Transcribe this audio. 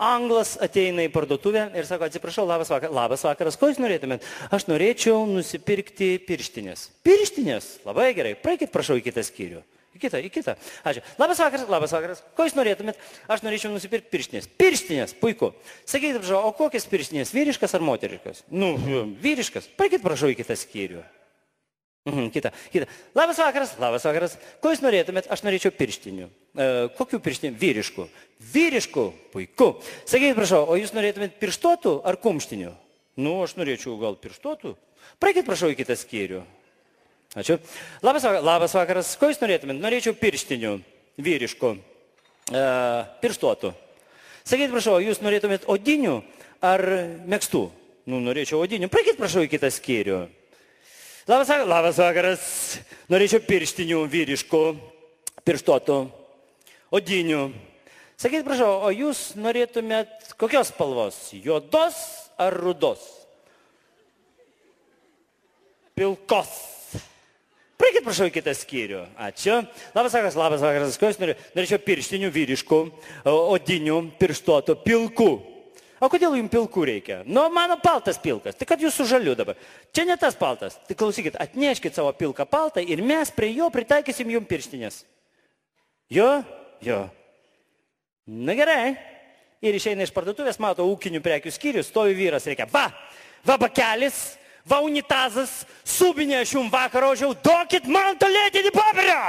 anglas ateina į parduotuvę ir sako, atsiprašau, labas vakaras, ko jūs norėtumėt? Aš norėčiau nusipirkti pirštinės. Pirštinės? Labai gerai, praeikit prašau į kitą skyrių. Į kitą. Ačiū. Labas vakaras, ko jūs norėtumėt? Aš norėčiau nusipirkti pirštinės. Pirštinės, puiku. Sakykit, prašau, o kokias pirštinės, vyriškas ar moteriškas? Nu, vyriškas, praeikit prašau į kitą skyrių. Kita. Labas vakaras. Ko jūs norėtumėt? Aš norėčiau pirštinių. Kokių pirštinių? Vyriškų. Vyriškų. Puiku. Sakykit, prašau, o jūs norėtumėt pirštuotų ar kumštinių? Nu, aš norėčiau gal pirštuotų. Praeikit, prašau, į kitą skyrių. Ačiū. Labas vakaras. Ko jūs norėtumėt? Norėčiau pirštinių. Vyriškų. Pirštuotų. Sakykit, prašau, jūs norėtumėt odinių ar megztų? Nu, norėčiau odinių. Praeikit, prašau, į kitą skyrių. Labas vakaras, norėčiau pirštinių, vyriškų, pirštuotų, odinių. Sakykit, prašau, o jūs norėtumėt kokios spalvos? Juodos ar rudos? Pilkos. Praeikit, prašau, į kitą skyrių. Ačiū. Labas vakaras, ko jūs norėčiau pirštinių, vyriškų, odinių, pirštuotų, pilkų. O kodėl jums pilkų reikia? Nu, mano paltas pilkas. Tai kad jūs su žaliu dabar. Čia ne tas paltas. Tai klausykit, atneškit savo pilką paltą ir mes prie jo pritaikysim jums pirštinės. Jo? Na gerai. Ir išeina iš parduotuvės, mato ūkinių prekių skyrius, stovi vyras, reikia. Va bakelis, va unitazas, subinė aš jums vakarą, duokit man tualetinį popierį!